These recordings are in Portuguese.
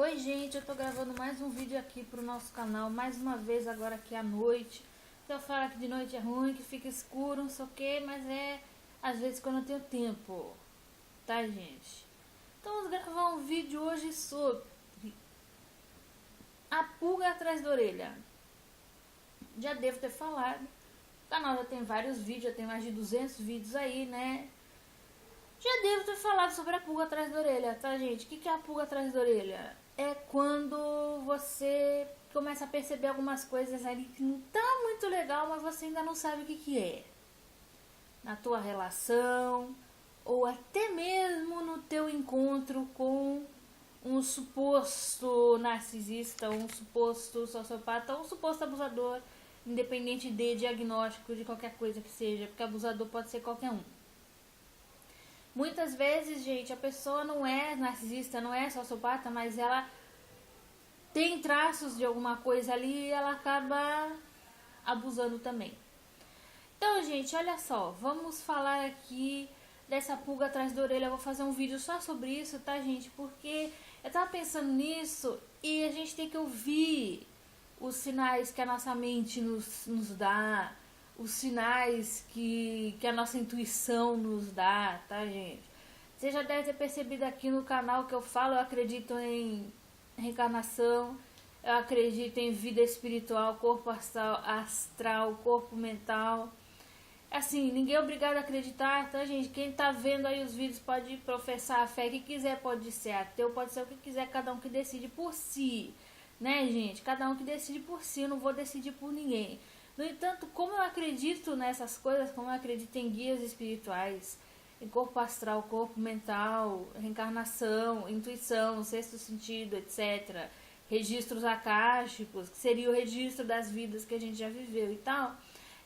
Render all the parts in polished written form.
Oi gente, eu tô gravando mais um vídeo aqui pro nosso canal, mais uma vez agora aqui à noite. Eu falo que de noite é ruim, que fica escuro, não sei o que, mas é às vezes quando eu tenho tempo, tá gente? Então vamos gravar um vídeo hoje sobre a pulga atrás da orelha. Já devo ter falado, o canal já tem vários vídeos, já tem mais de 200 vídeos aí, né? Já devo ter falado sobre a pulga atrás da orelha, tá gente? O que é a pulga atrás da orelha? É quando você começa a perceber algumas coisas ali que não tá muito legal, mas você ainda não sabe o que é. Na tua relação, ou até mesmo no teu encontro com um suposto narcisista, um suposto sociopata, um suposto abusador, independente de diagnóstico de qualquer coisa que seja, porque abusador pode ser qualquer um. Muitas vezes, gente, a pessoa não é narcisista, não é sociopata, mas ela tem traços de alguma coisa ali e ela acaba abusando também. Então, gente, olha só, vamos falar aqui dessa pulga atrás da orelha. Eu vou fazer um vídeo só sobre isso, tá, gente? Porque eu tava pensando nisso e a gente tem que ouvir os sinais que a nossa mente nos dá, os sinais que a nossa intuição nos dá, tá, gente? Você já deve ter percebido aqui no canal que eu falo, eu acredito em reencarnação, eu acredito em vida espiritual, corpo astral, corpo mental. Assim, ninguém é obrigado a acreditar, tá, gente? Quem tá vendo aí os vídeos pode professar a fé que quiser, pode ser ateu, pode ser o que quiser, cada um que decide por si, né, gente? Cada um que decide por si, eu não vou decidir por ninguém. No entanto, como eu acredito nessas coisas, como eu acredito em guias espirituais, em corpo astral, corpo mental, reencarnação, intuição, sexto sentido, etc., registros akáshicos, que seria o registro das vidas que a gente já viveu e tal,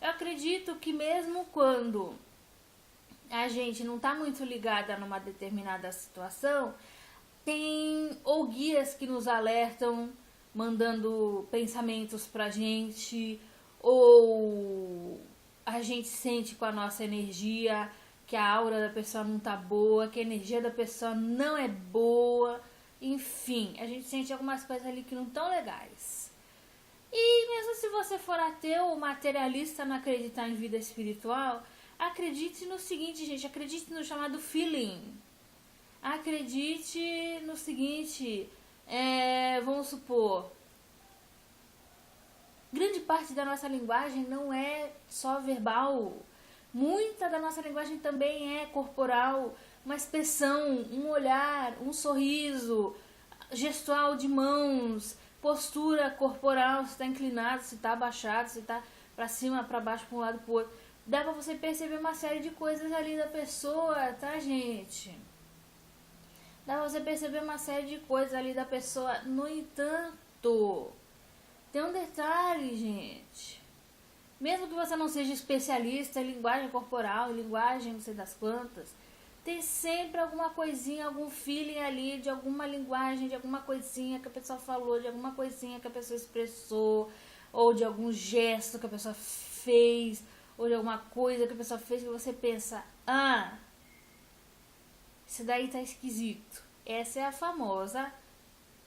eu acredito que mesmo quando a gente não está muito ligada numa determinada situação, tem ou guias que nos alertam, mandando pensamentos pra gente, ou a gente sente com a nossa energia que a aura da pessoa não tá boa, que a energia da pessoa não é boa, enfim, a gente sente algumas coisas ali que não estão legais. E mesmo se você for ateu ou materialista, não acreditar em vida espiritual, acredite no seguinte, gente, acredite no chamado feeling. Acredite no seguinte, vamos supor, grande parte da nossa linguagem não é só verbal. Muita da nossa linguagem também é corporal, uma expressão, um olhar, um sorriso, gestual de mãos, postura corporal, se está inclinado, se está abaixado, se está para cima, para baixo, para um lado, para o outro. Dá para você perceber uma série de coisas ali da pessoa, tá, gente? Dá pra você perceber uma série de coisas ali da pessoa. No entanto, tem um detalhe, gente. Mesmo que você não seja especialista em linguagem corporal, em linguagem não sei das quantas, tem sempre alguma coisinha, algum feeling ali de alguma linguagem, de alguma coisinha que a pessoa falou, de alguma coisinha que a pessoa expressou, ou de algum gesto que a pessoa fez, ou de alguma coisa que a pessoa fez que você pensa, isso daí tá esquisito. Essa é a famosa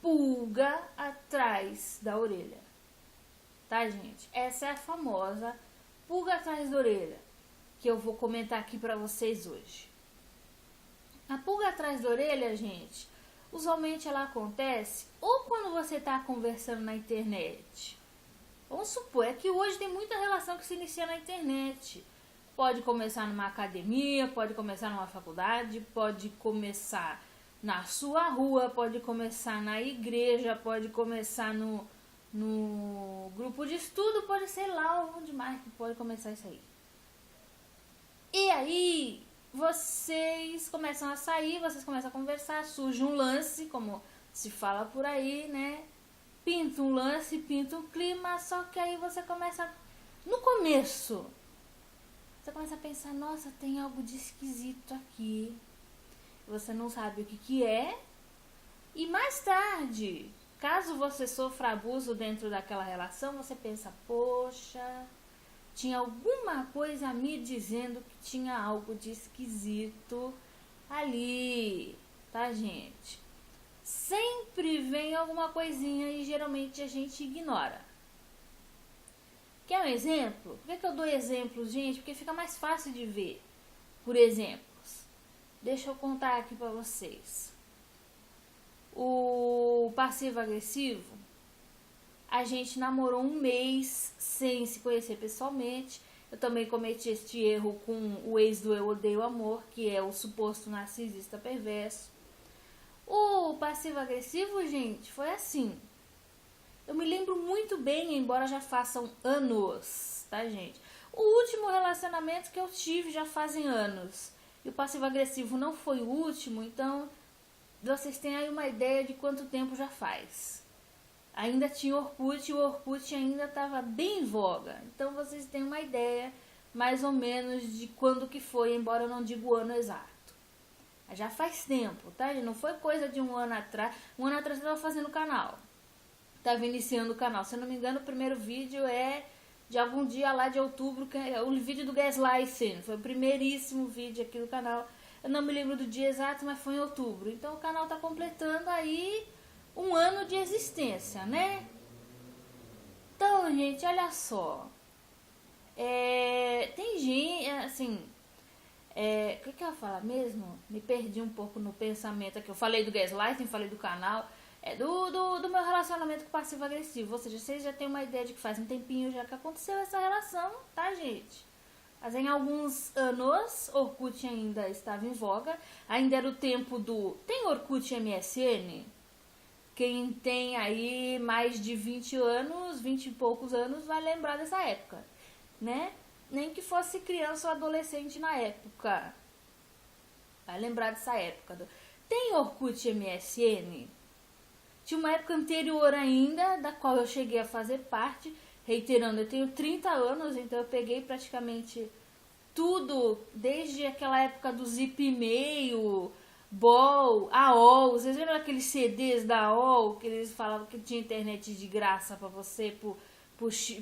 pulga atrás da orelha. Tá, gente? Essa é a famosa pulga atrás da orelha que eu vou comentar aqui pra vocês hoje. A pulga atrás da orelha, gente, usualmente ela acontece ou quando você tá conversando na internet. Vamos supor, é que hoje tem muita relação que se inicia na internet. Pode começar numa academia, pode começar numa faculdade, pode começar na sua rua, pode começar na igreja, pode começar no grupo de estudo, pode ser lá onde mais que pode começar isso aí. E aí, vocês começam a sair, vocês começam a conversar, surge um lance, como se fala por aí, né? Pinta um lance, pinta um clima, só que aí você começa, no começo, você começa a pensar, nossa, tem algo de esquisito aqui. Você não sabe o que é. E mais tarde, caso você sofra abuso dentro daquela relação, você pensa, poxa, tinha alguma coisa me dizendo que tinha algo de esquisito ali, tá, gente? sempre vem alguma coisinha e geralmente a gente ignora. Quer um exemplo? Por que eu dou exemplos, gente? Porque fica mais fácil de ver por exemplos. Deixa eu contar aqui pra vocês. O passivo-agressivo, a gente namorou um mês sem se conhecer pessoalmente. Eu também cometi este erro com o ex do Eu Odeio Amor, que é o suposto narcisista perverso. O passivo-agressivo, gente, foi assim. Eu me lembro muito bem, embora já façam anos, tá, gente? O último relacionamento que eu tive já fazem anos. E o passivo-agressivo não foi o último, então vocês têm aí uma ideia de quanto tempo já faz. Ainda tinha Orkut e o Orkut ainda estava bem em voga. Então vocês têm uma ideia mais ou menos de quando que foi, embora eu não diga o ano exato. Já faz tempo, tá? Não foi coisa de um ano atrás. Um ano atrás eu estava fazendo o canal. Estava iniciando o canal. Se eu não me engano, o primeiro vídeo é de algum dia lá de outubro, que é o vídeo do Gaslighting. Foi o primeiríssimo vídeo aqui do canal. Eu não me lembro do dia exato, mas foi em outubro. Então o canal está completando aí um ano de existência, né? Então, gente, olha só. Tem gente, assim... o que eu ia falar mesmo? Me perdi um pouco no pensamento aqui. Eu falei do gaslighting, falei do canal. Do meu relacionamento com o passivo-agressivo. Ou seja, vocês já têm uma ideia de que faz um tempinho já que aconteceu essa relação, tá, gente? Mas em alguns anos, Orkut ainda estava em voga. Ainda era o tempo do... Tem Orkut MSN? Quem tem aí mais de 20 anos, 20 e poucos anos, vai lembrar dessa época, né? Nem que fosse criança ou adolescente na época. Vai lembrar dessa época. Tem Orkut MSN? Tinha uma época anterior ainda, da qual eu cheguei a fazer parte. Reiterando, eu tenho 30 anos, então eu peguei praticamente tudo, desde aquela época do Zip e-mail, BOL, AOL. Vocês viram aqueles CDs da AOL, que eles falavam que tinha internet de graça pra você por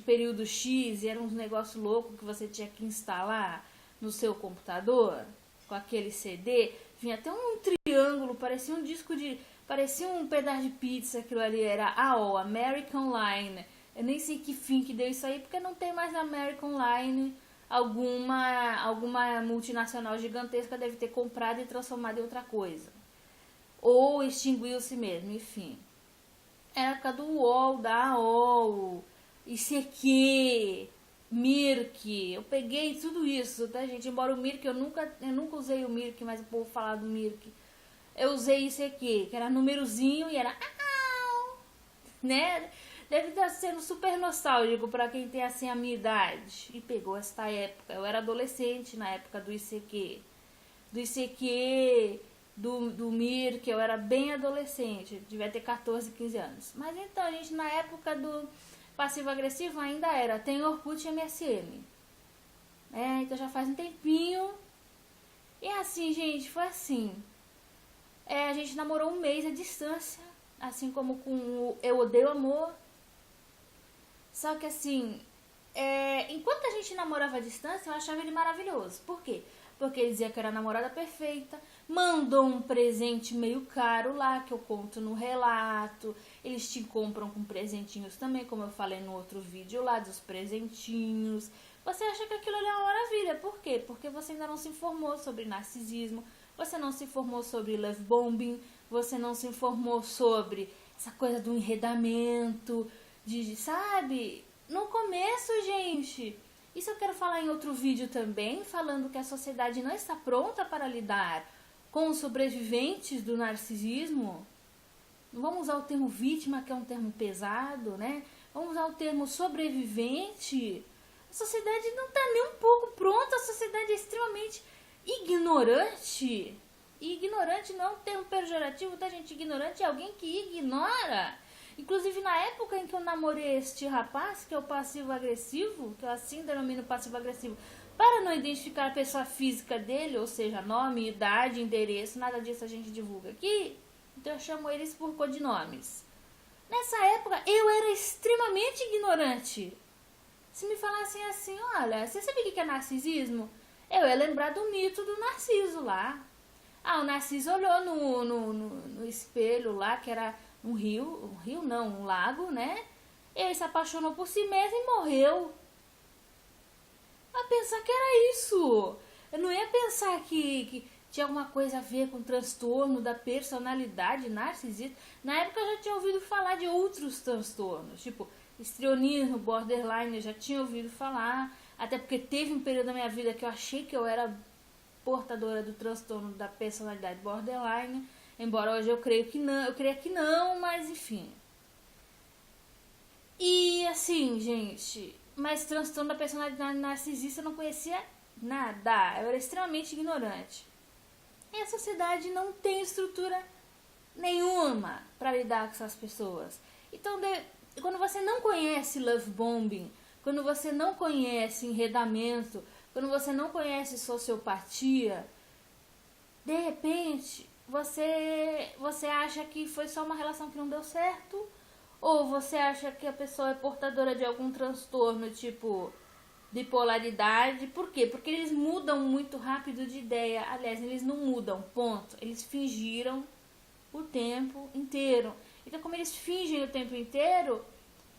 período X, e era uns negócios loucos que você tinha que instalar no seu computador, com aquele CD. Vinha até um triângulo, parecia um disco de... Parecia um pedaço de pizza, aquilo ali era AOL, American Online. Eu nem sei que fim que deu isso aí, porque não tem mais American Online. Alguma multinacional gigantesca deve ter comprado e transformado em outra coisa. Ou extinguiu-se mesmo, enfim. Era a época do UOL, da AOL, ICQ, Mirk. Eu peguei tudo isso, tá, gente? Embora o Mirk, eu nunca usei o Mirk, mas o povo fala do Mirk. Eu usei isso aqui, que era númerozinho e era... né? Deve estar sendo super nostálgico para quem tem assim a minha idade. E pegou esta época. Eu era adolescente na época do ICQ. Do Mirk, eu era bem adolescente. Devia ter 14, 15 anos. Mas então, gente, na época do passivo-agressivo ainda era. Tem Orkut e MSN. Então já faz um tempinho. E assim, gente, foi assim. A gente namorou um mês à distância, assim como com o Eu Odeio Amor. Só que assim, enquanto a gente namorava à distância, eu achava ele maravilhoso. Por quê? Porque ele dizia que era a namorada perfeita, mandou um presente meio caro lá, que eu conto no relato. Eles te compram com presentinhos também, como eu falei no outro vídeo lá, dos presentinhos. Você acha que aquilo ali é uma maravilha. Por quê? Porque você ainda não se informou sobre narcisismo. Você não se informou sobre love bombing, você não se informou sobre essa coisa do enredamento, sabe? No começo, gente, isso eu quero falar em outro vídeo também, falando que a sociedade não está pronta para lidar com os sobreviventes do narcisismo. Não vamos usar o termo vítima, que é um termo pesado, né? Vamos usar o termo sobrevivente. A sociedade não está nem um pouco pronta, a sociedade é extremamente... ignorante. E ignorante não é um termo pejorativo, tá, gente? Ignorante é alguém que ignora. Inclusive, na época em que eu namorei este rapaz, que é o passivo-agressivo, que eu assim denomino passivo-agressivo, para não identificar a pessoa física dele, ou seja, nome, idade, endereço, nada disso a gente divulga aqui, então eu chamo eles por codinomes. Nessa época, eu era extremamente ignorante. Se me falassem assim, olha, você sabe o que é narcisismo? Eu ia lembrar do mito do Narciso lá. O Narciso olhou no espelho lá, que era um rio não, um lago, né? Ele se apaixonou por si mesmo e morreu. A pensar que era isso. Eu não ia pensar que tinha alguma coisa a ver com transtorno da personalidade narcisista. Na época eu já tinha ouvido falar de outros transtornos, tipo histrionismo, borderline, eu já tinha ouvido falar. Até porque teve um período da minha vida que eu achei que eu era portadora do transtorno da personalidade borderline. Embora hoje eu creia que não, mas enfim. E assim, gente, mas transtorno da personalidade narcisista eu não conhecia nada. Eu era extremamente ignorante. E a sociedade não tem estrutura nenhuma para lidar com essas pessoas. Então, quando você não conhece love bombing, quando você não conhece enredamento, quando você não conhece sociopatia, de repente você acha que foi só uma relação que não deu certo, ou você acha que a pessoa é portadora de algum transtorno, tipo bipolaridade. Por quê? Porque eles mudam muito rápido de ideia. Aliás, eles não mudam, ponto. Eles fingiram o tempo inteiro. Então, como eles fingem o tempo inteiro,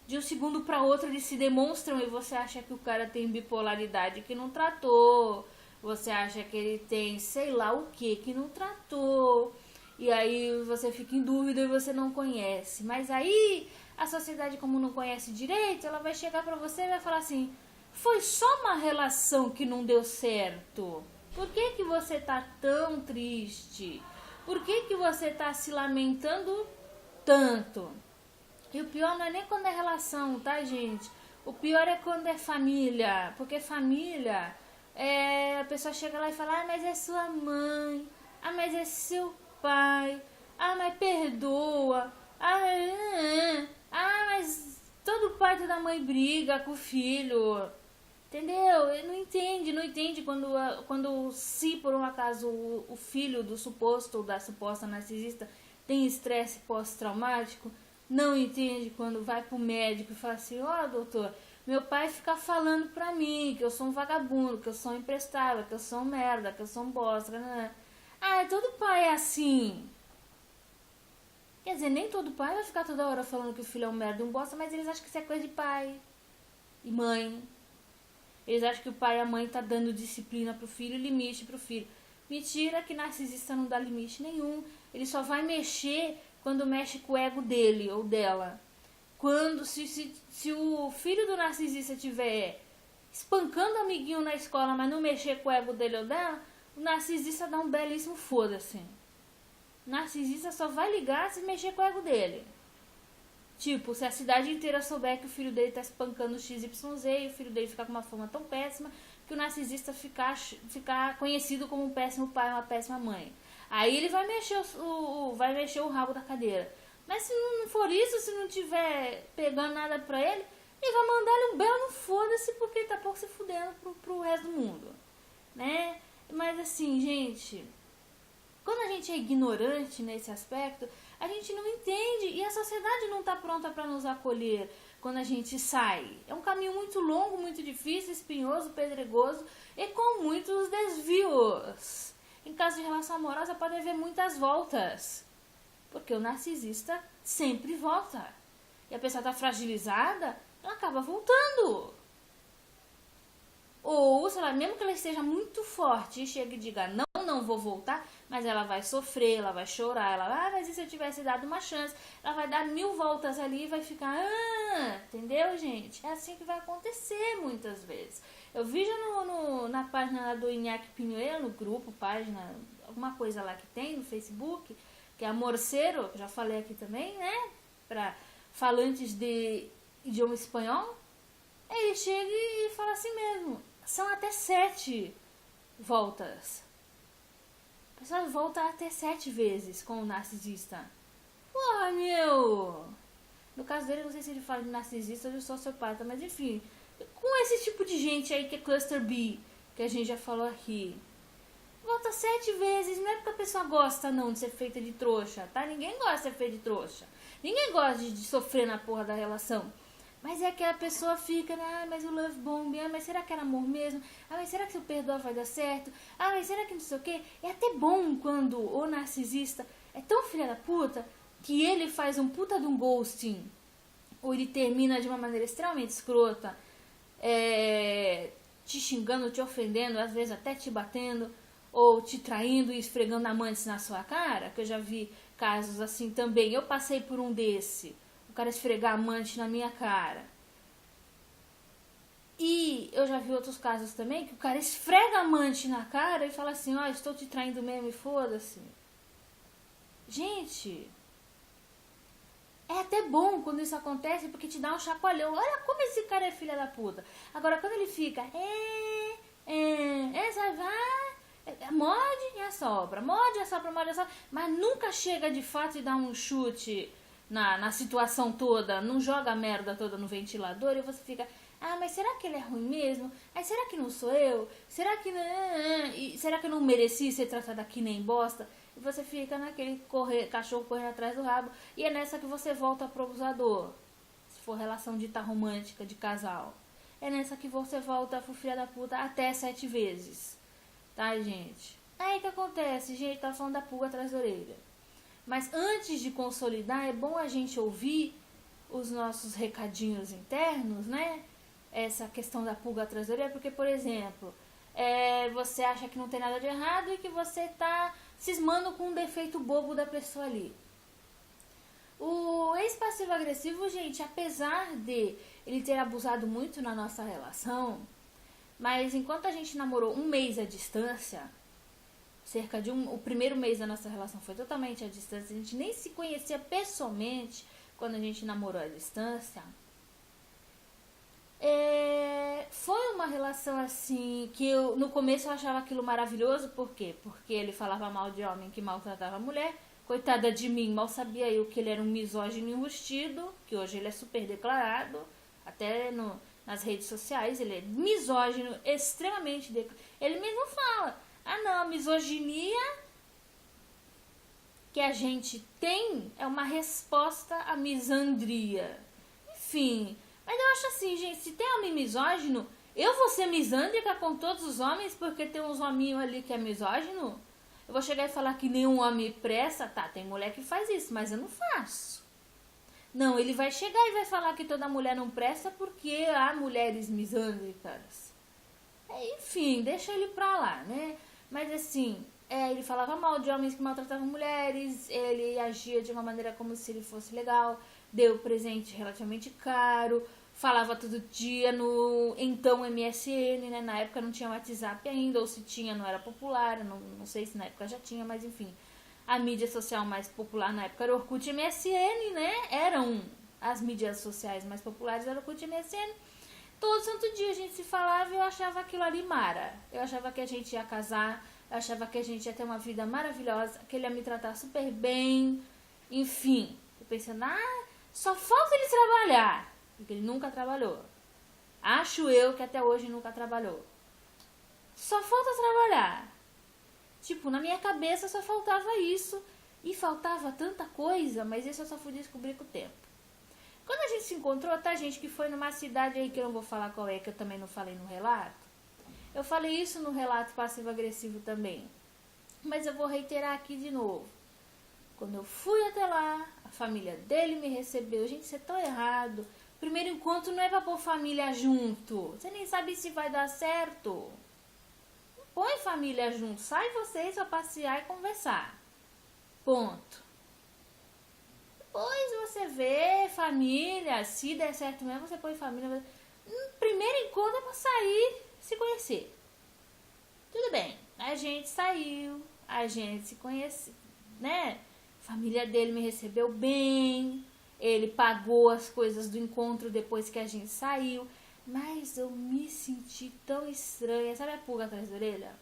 de um segundo para outro eles se demonstram e você acha que o cara tem bipolaridade que não tratou. Você acha que ele tem sei lá o que não tratou. E aí você fica em dúvida e você não conhece. Mas aí a sociedade, como não conhece direito, ela vai chegar pra você e vai falar assim: foi só uma relação que não deu certo. Por que você tá tão triste? Por que você tá se lamentando tanto? E o pior não é nem quando é relação, tá, gente? O pior é quando é família. Porque família, a pessoa chega lá e fala: ah, mas é sua mãe. Ah, mas é seu pai. Ah, mas perdoa. Mas todo pai e toda mãe briga com o filho. Entendeu? Ele não entende quando se por um acaso o filho do suposto ou da suposta narcisista tem estresse pós-traumático. Não entende quando vai pro médico e fala assim: ó, doutor, meu pai fica falando pra mim que eu sou um vagabundo, que eu sou um imprestável, que eu sou um merda, que eu sou um bosta. Né? Ah, todo pai é assim. Quer dizer, nem todo pai vai ficar toda hora falando que o filho é um merda e um bosta, mas eles acham que isso é coisa de pai e mãe. Eles acham que o pai e a mãe tá dando disciplina pro filho, limite pro filho. Mentira, que narcisista não dá limite nenhum. Ele só vai mexer quando mexe com o ego dele ou dela. Quando, se o filho do narcisista estiver espancando o amiguinho na escola, mas não mexer com o ego dele ou dela, o narcisista dá um belíssimo foda-se. O narcisista só vai ligar se mexer com o ego dele. Tipo, se a cidade inteira souber que o filho dele tá espancando o XYZ e o filho dele ficar com uma fama tão péssima que o narcisista ficar conhecido como um péssimo pai, uma péssima mãe. Aí ele vai mexer o rabo da cadeira. Mas se não for isso, se não tiver pegando nada pra ele, ele vai mandar ele um belo foda-se, porque ele tá pouco se fudendo pro resto do mundo. Né? Mas assim, gente, quando a gente é ignorante nesse aspecto, a gente não entende e a sociedade não tá pronta para nos acolher quando a gente sai. É um caminho muito longo, muito difícil, espinhoso, pedregoso e com muitos desvios. Em caso de relação amorosa pode haver muitas voltas, porque o narcisista sempre volta. E a pessoa está fragilizada, ela acaba voltando. Ou, sei lá, mesmo que ela esteja muito forte e chegue e diga: não vou voltar, mas ela vai sofrer, ela vai chorar, mas e se eu tivesse dado uma chance? Ela vai dar 1000 voltas ali e vai ficar, entendeu, gente? É assim que vai acontecer muitas vezes. Eu vi já na página do Inhaque Pinheiro, no grupo, página, alguma coisa lá que tem no Facebook, que é Amorceiro, já falei aqui também, né? Para falantes de idioma espanhol. Ele chega e fala assim mesmo: são até 7 voltas. A pessoa volta até 7 vezes com o narcisista. Porra, meu! No caso dele, não sei se ele fala de narcisista ou de sociopata, mas enfim, com esse tipo de gente aí que é cluster B, que a gente já falou aqui, volta 7 vezes. Não é porque a pessoa gosta não de ser feita de trouxa, tá? Ninguém gosta de ser feita de trouxa. Ninguém gosta de sofrer na porra da relação. Mas é que a pessoa fica, mas o love bomb, mas será que era amor mesmo? Mas será que se eu perdoar vai dar certo? Mas será que não sei o quê? É até bom quando o narcisista é tão filha da puta que ele faz um puta de um ghosting, ou ele termina de uma maneira extremamente escrota, te xingando, te ofendendo, às vezes até te batendo, ou te traindo e esfregando amantes na sua cara, que eu já vi casos assim também. Eu passei por um desse, o cara esfregar amante na minha cara. E eu já vi outros casos também, que o cara esfrega amante na cara e fala assim, estou te traindo mesmo e foda-se. Gente, é até bom quando isso acontece, porque te dá um chacoalhão. Olha como esse cara é filha da puta. Agora, quando ele fica, essa vai, morde e assopra, morde, assopra, mas nunca chega de fato e dá um chute na situação toda, não joga a merda toda no ventilador e você fica, mas será que ele é ruim mesmo? Será que não sou eu? Será que eu não mereci ser tratada aqui nem bosta? E você fica naquele cachorro correndo atrás do rabo. E é nessa que você volta pro abusador. Se for relação dita romântica de casal. É nessa que você volta pro filho da puta até 7 vezes. Tá, gente? Aí que acontece, gente, tá falando da pulga atrás da orelha. Mas antes de consolidar, é bom a gente ouvir os nossos recadinhos internos, né? Essa questão da pulga atrás da orelha, porque, por exemplo, você acha que não tem nada de errado e que você tá cismando com um defeito bobo da pessoa ali. O ex-passivo-agressivo, gente, apesar de ele ter abusado muito na nossa relação, mas enquanto a gente namorou 1 mês à distância, o primeiro mês da nossa relação foi totalmente à distância, a gente nem se conhecia pessoalmente quando a gente namorou à distância, foi uma relação assim que no começo eu achava aquilo maravilhoso. Por quê? Porque ele falava mal de homem que maltratava a mulher. Coitada de mim, mal sabia eu que ele era um misógino enrustido, que hoje ele é super declarado, até nas redes sociais ele é misógino, extremamente declarado. Ele mesmo fala, não, a misoginia que a gente tem é uma resposta à misandria. Enfim, mas eu acho assim, gente, se tem homem misógino, eu vou ser misândrica com todos os homens porque tem uns hominhos ali que é misógino? Eu vou chegar e falar que nenhum homem presta? Tá, tem mulher que faz isso, mas eu não faço. Não, ele vai chegar e vai falar que toda mulher não presta porque há mulheres misândricas. Enfim, deixa ele pra lá, né? Mas assim, ele falava mal de homens que maltratavam mulheres, ele agia de uma maneira como se ele fosse legal, deu presente relativamente caro, falava todo dia no então MSN, né? Na época não tinha WhatsApp ainda, ou se tinha não era popular, não sei se na época já tinha, mas enfim. A mídia social mais popular na época era Orkut e MSN, né? Eram as mídias sociais mais populares, era Orkut e MSN. Todo santo dia a gente se falava e eu achava aquilo ali mara. Eu achava que a gente ia casar, eu achava que a gente ia ter uma vida maravilhosa, que ele ia me tratar super bem, enfim. Eu pensando, só falta ele trabalhar, porque ele nunca trabalhou. Acho eu que até hoje nunca trabalhou. Só falta trabalhar. Tipo, na minha cabeça só faltava isso. E faltava tanta coisa, mas isso eu só fui descobrir com o tempo. Quando a gente se encontrou, tá, gente, que foi numa cidade aí que eu não vou falar qual é, que eu também não falei no relato. Eu falei isso no relato passivo-agressivo também. Mas eu vou reiterar aqui de novo. Quando eu fui até lá, a família dele me recebeu. Gente, você tá errado. Primeiro encontro não é pra pôr família junto. Você nem sabe se vai dar certo. Não põe família junto. Sai vocês pra passear e conversar. Ponto. Depois você vê família. Se der certo mesmo, você põe família. Primeiro encontro é pra sair, se conhecer. Tudo bem. A gente saiu. A gente se conhece, né? A família dele me recebeu bem. Ele pagou as coisas do encontro depois que a gente saiu. Mas eu me senti tão estranha. Sabe a pulga atrás da orelha?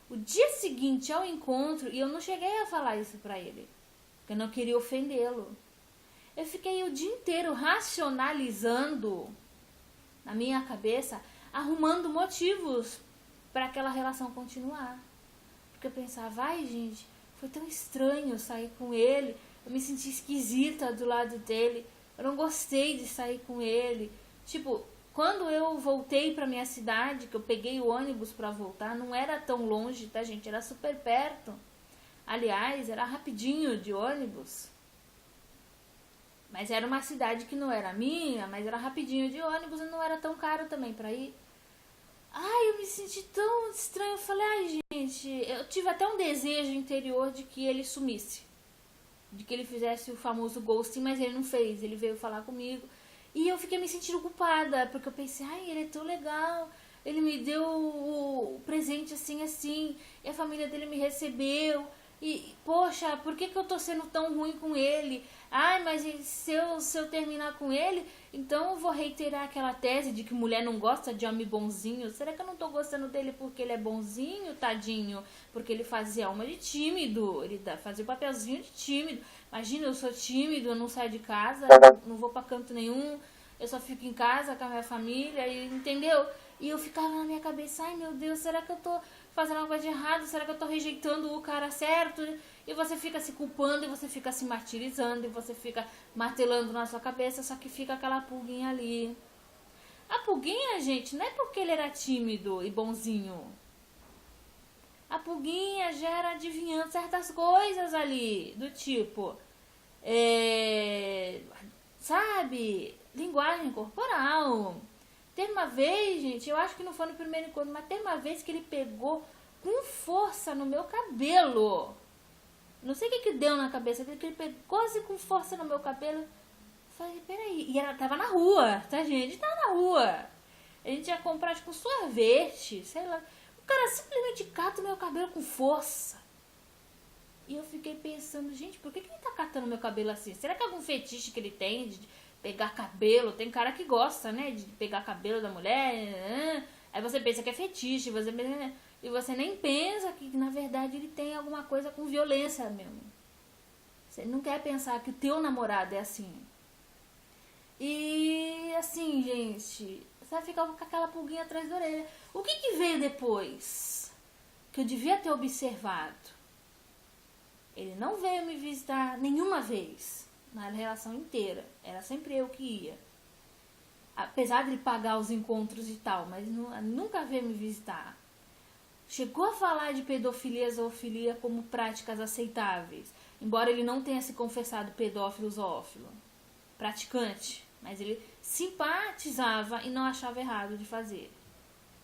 O dia seguinte ao encontro, e eu não cheguei a falar isso pra ele, porque eu não queria ofendê-lo. Eu fiquei o dia inteiro racionalizando na minha cabeça, arrumando motivos para aquela relação continuar. Porque eu pensava, gente, foi tão estranho sair com ele. Eu me senti esquisita do lado dele. Eu não gostei de sair com ele. Tipo, quando eu voltei pra minha cidade, que eu peguei o ônibus pra voltar, não era tão longe, tá, gente? Era super perto. Aliás, era rapidinho de ônibus. Mas era uma cidade que não era minha, mas era rapidinho de ônibus e não era tão caro também pra ir. Ai, eu me senti tão estranho. Eu falei, ai, gente, eu tive até um desejo interior de que ele sumisse. De que ele fizesse o famoso ghosting, mas ele não fez. Ele veio falar comigo. E eu fiquei me sentindo culpada, porque eu pensei, ai, ele é tão legal. Ele me deu o presente assim, assim. E a família dele me recebeu. E, poxa, por que eu tô sendo tão ruim com ele? Ai, mas se eu terminar com ele, então eu vou reiterar aquela tese de que mulher não gosta de homem bonzinho. Será que eu não tô gostando dele porque ele é bonzinho, tadinho? Porque ele fazia alma de tímido, ele fazia o papelzinho de tímido. Imagina, eu sou tímido, eu não saio de casa, não vou pra canto nenhum, eu só fico em casa com a minha família, entendeu? E eu ficava na minha cabeça, ai meu Deus, será que eu tô fazendo alguma coisa de errado? Será que eu tô rejeitando o cara certo? E você fica se culpando, e você fica se martirizando, e você fica martelando na sua cabeça, só que fica aquela pulguinha ali. A pulguinha, gente, não é porque ele era tímido e bonzinho. A pulguinha já era adivinhando certas coisas ali, do tipo, sabe, linguagem corporal. Teve uma vez, gente, eu acho que não foi no primeiro encontro, mas teve uma vez que ele pegou com força no meu cabelo. Não sei o que deu na cabeça dele, que ele pegou assim com força no meu cabelo. Eu falei, peraí. E ela tava na rua, tá, gente? A gente tava na rua. A gente ia comprar, tipo, sorvete, sei lá. O cara simplesmente cata o meu cabelo com força. E eu fiquei pensando, gente, por que ele tá catando meu cabelo assim? Será que é algum fetiche que ele tem de pegar cabelo? Tem cara que gosta, né, de pegar cabelo da mulher. Aí você pensa que é fetiche, e você nem pensa que na verdade ele tem alguma coisa com violência mesmo. Você não quer pensar que o teu namorado é assim. E assim, gente, você vai ficar com aquela pulguinha atrás da orelha. O que veio depois? Que eu devia ter observado. Ele não veio me visitar nenhuma vez na relação inteira. Era sempre eu que ia. Apesar de ele pagar os encontros e tal, mas nunca veio me visitar. Chegou a falar de pedofilia e zoofilia como práticas aceitáveis. Embora ele não tenha se confessado pedófilo zoófilo. Praticante. Mas ele simpatizava e não achava errado de fazer.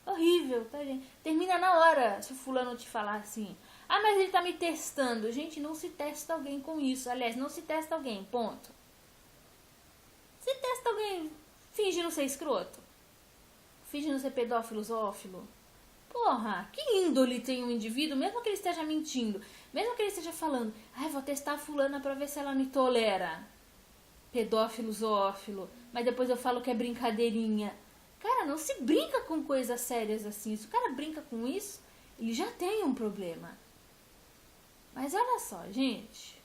Horrível, tá, gente? Termina na hora se o fulano te falar assim. Ah, mas ele tá me testando. Gente, não se testa alguém com isso. Aliás, não se testa alguém, ponto. Se testa alguém fingindo ser escroto. Fingindo ser pedófilo, zoófilo. Porra, que índole tem um indivíduo, mesmo que ele esteja mentindo. Mesmo que ele esteja falando, ai, vou testar a fulana pra ver se ela me tolera. Pedófilo, zoófilo. Mas depois eu falo que é brincadeirinha. Cara, não se brinca com coisas sérias assim. Se o cara brinca com isso, ele já tem um problema. Mas olha só, gente.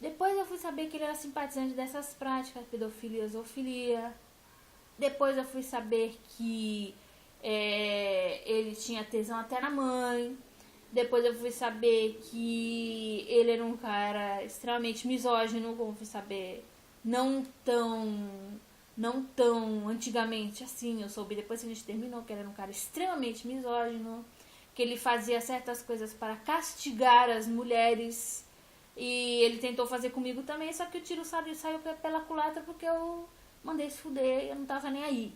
Depois eu fui saber que ele era simpatizante dessas práticas, pedofilia, zoofilia. Depois eu fui saber que ele tinha tesão até na mãe. Depois eu fui saber que ele era um cara extremamente misógino, como fui saber, não tão antigamente assim. Eu soube depois que a gente terminou que ele era um cara extremamente misógino, que ele fazia certas coisas para castigar as mulheres. E ele tentou fazer comigo também, só que o tiro saiu pela culatra porque eu mandei se fuder e eu não tava nem aí.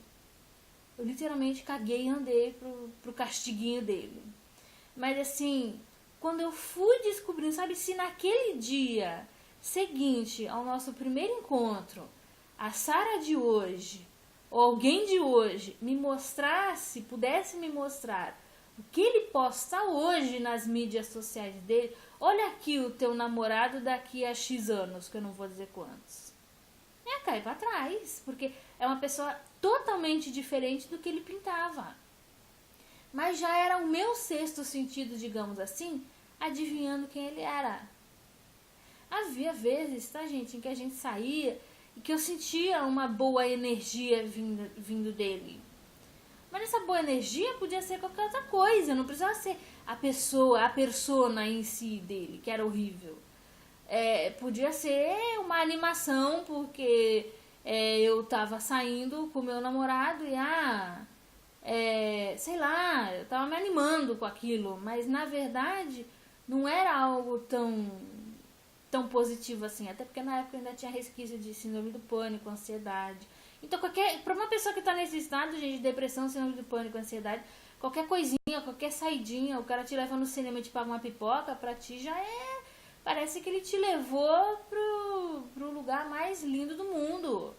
Eu literalmente caguei e andei pro castiguinho dele. Mas assim, quando eu fui descobrindo, sabe, se naquele dia seguinte ao nosso primeiro encontro, a Sara de hoje, ou alguém de hoje, pudesse me mostrar o que ele posta hoje nas mídias sociais dele, olha aqui o teu namorado daqui a X anos, que eu não vou dizer quantos. Cai pra trás, porque é uma pessoa totalmente diferente do que ele pintava. Mas já era o meu sexto sentido, digamos assim, adivinhando quem ele era. Havia vezes, tá, gente, em que a gente saía e que eu sentia uma boa energia vindo dele. Mas essa boa energia podia ser qualquer outra coisa, não precisava ser a persona em si dele, que era horrível. Podia ser uma animação, porque eu tava saindo com meu namorado e sei lá, eu tava me animando com aquilo, mas na verdade não era algo tão positivo assim, até porque na época ainda tinha resquício de síndrome do pânico, ansiedade. Então, para uma pessoa que tá nesse estado, gente, de depressão, síndrome do pânico, ansiedade, qualquer coisinha, qualquer saidinha, o cara te leva no cinema e te paga uma pipoca, pra ti já é... Parece que ele te levou pro lugar mais lindo do mundo.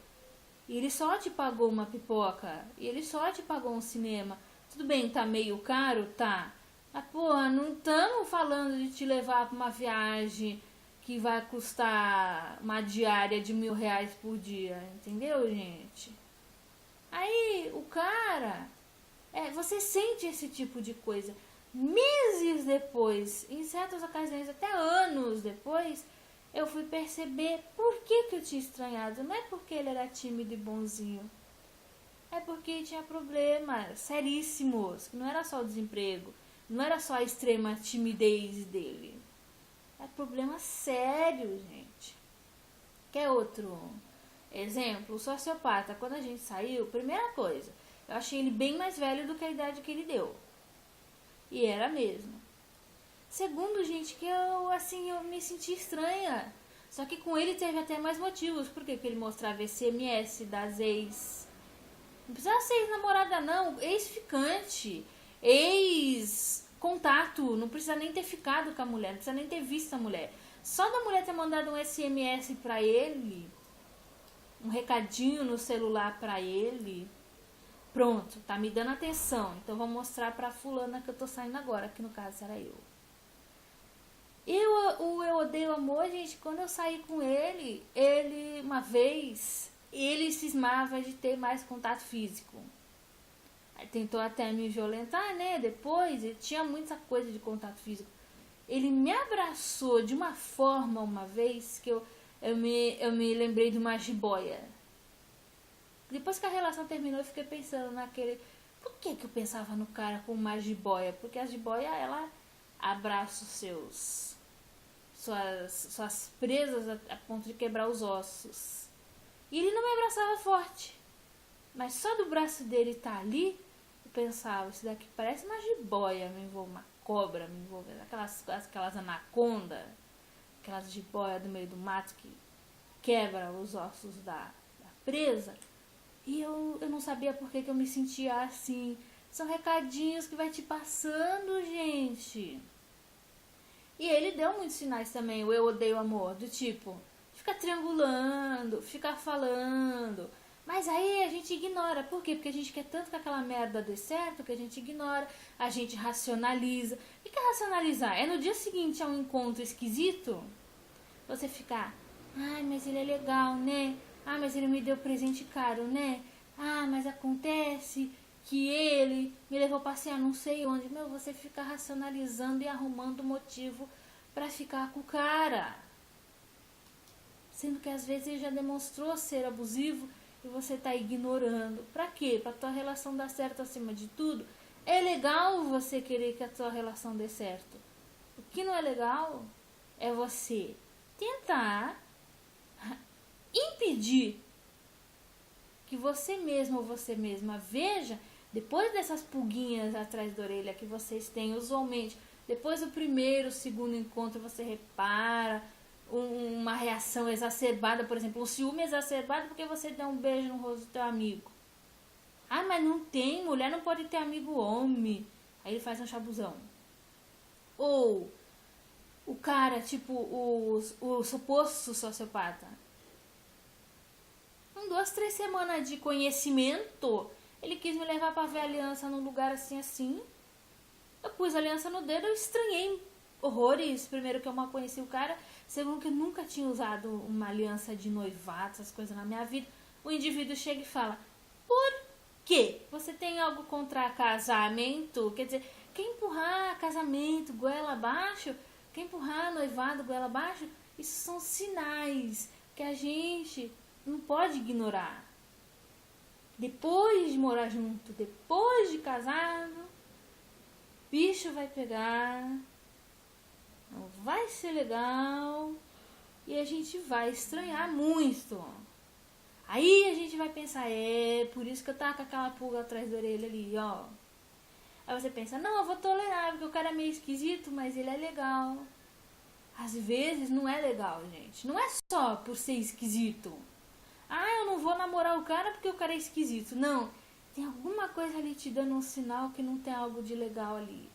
E ele só te pagou uma pipoca, e ele só te pagou um cinema. Tudo bem, tá meio caro? Tá. Mas, pô, não estamos falando de te levar pra uma viagem que vai custar uma diária de R$1.000 por dia, entendeu, gente? Aí, o cara, você sente esse tipo de coisa. Meses depois, em certas ocasiões, até anos depois, eu fui perceber por que eu tinha estranhado. Não é porque ele era tímido e bonzinho. É porque ele tinha problemas seríssimos. Não era só o desemprego. Não era só a extrema timidez dele. É problema sério, gente. Quer outro exemplo? O sociopata, quando a gente saiu, primeira coisa, eu achei ele bem mais velho do que a idade que ele deu. E era mesmo. Segundo, gente, que eu me senti estranha. Só que com ele teve até mais motivos. Por quê? Porque ele mostrava esse SMS das ex. Não precisava ser ex-namorada, não. Ex-ficante. Ex-contato. Não precisa nem ter ficado com a mulher. Não precisa nem ter visto a mulher. Só da mulher ter mandado um SMS pra ele. Um recadinho no celular pra ele. Pronto, tá me dando atenção. Então vou mostrar pra fulana que eu tô saindo agora. Que no caso era eu. Eu odeio amor, gente. Quando eu saí com ele, uma vez, ele cismava de ter mais contato físico. Aí tentou até me violentar, né? Depois, ele tinha muita coisa de contato físico. Ele me abraçou de uma forma uma vez que eu me lembrei de uma jiboia. Depois que a relação terminou, eu fiquei pensando naquele... Por que eu pensava no cara com uma jiboia? Porque a jiboia, ela abraça suas presas a ponto de quebrar os ossos. E ele não me abraçava forte. Mas só do braço dele estar ali, eu pensava, isso daqui parece uma jiboia, me envolve uma cobra, me envolve aquelas anacondas, aquelas jiboias do meio do mato que quebra os ossos da presa. E eu não sabia por que eu me sentia assim. São recadinhos que vai te passando, gente. E ele deu muitos sinais também, o eu odeio amor, do tipo, ficar triangulando, ficar falando. Mas aí a gente ignora. Por quê? Porque a gente quer tanto que aquela merda dê certo que a gente ignora, a gente racionaliza. O que é racionalizar? É no dia seguinte a um encontro esquisito, você ficar, ai, mas ele é legal, né? Ah, mas ele me deu presente caro, né? Ah, mas acontece que ele me levou passear não sei onde. Meu, você fica racionalizando e arrumando motivo pra ficar com o cara. Sendo que às vezes ele já demonstrou ser abusivo e você tá ignorando. Pra quê? Pra tua relação dar certo acima de tudo? É legal você querer que a tua relação dê certo. O que não é legal é você tentar impedir que você mesmo ou você mesma veja, depois dessas pulguinhas atrás da orelha que vocês têm usualmente, depois do primeiro, segundo encontro, você repara uma reação exacerbada, por exemplo, um ciúme exacerbado porque você deu um beijo no rosto do teu amigo. Ah, mas não tem, mulher não pode ter amigo homem. Aí ele faz um chabuzão. Ou o cara, tipo, o suposto sociopata. 2, 3 semanas de conhecimento, ele quis me levar pra ver a aliança num lugar assim. Eu pus a aliança no dedo, eu estranhei horrores. Primeiro que eu mal conheci o cara, segundo que eu nunca tinha usado uma aliança de noivado, essas coisas na minha vida. O indivíduo chega e fala, por quê? Você tem algo contra casamento? Quer dizer, quer empurrar casamento goela abaixo? Quer empurrar noivado goela abaixo? Isso são sinais que a gente não pode ignorar. Depois de morar junto, depois de casado, bicho vai pegar, não vai ser legal e a gente vai estranhar muito. Aí a gente vai pensar, por isso que eu tava com aquela pulga atrás da orelha ali, ó. Aí você pensa, não, eu vou tolerar, porque o cara é meio esquisito, mas ele é legal. Às vezes não é legal, gente. Não é só por ser esquisito. Ah, eu não vou namorar o cara porque o cara é esquisito. Não, tem alguma coisa ali te dando um sinal que não tem algo de legal ali.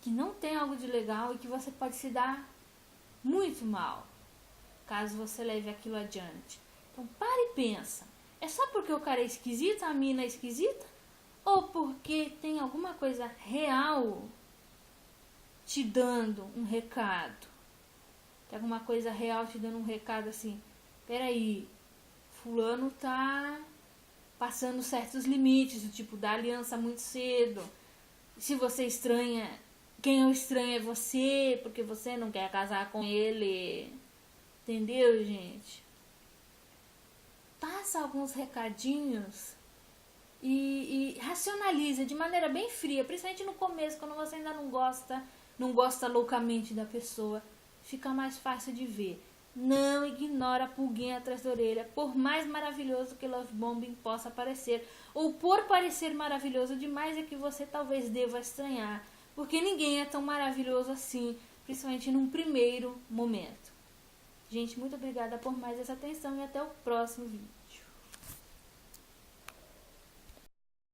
Que não tem algo de legal e que você pode se dar muito mal, caso você leve aquilo adiante. Então para e pensa. É só porque o cara é esquisito, a mina é esquisita? Ou porque tem alguma coisa real te dando um recado? Tem alguma coisa real te dando um recado assim, peraí, fulano tá passando certos limites, do tipo, da aliança muito cedo. Se você estranha, quem eu estranho é você, porque você não quer casar com ele. Entendeu, gente? Passa alguns recadinhos e racionaliza de maneira bem fria, principalmente no começo, quando você ainda não gosta loucamente da pessoa, fica mais fácil de ver. Não ignora a pulguinha atrás da orelha, por mais maravilhoso que love bombing possa parecer, ou por parecer maravilhoso demais, é que você talvez deva estranhar, porque ninguém é tão maravilhoso assim, principalmente num primeiro momento. Gente, muito obrigada por mais essa atenção e até o próximo vídeo.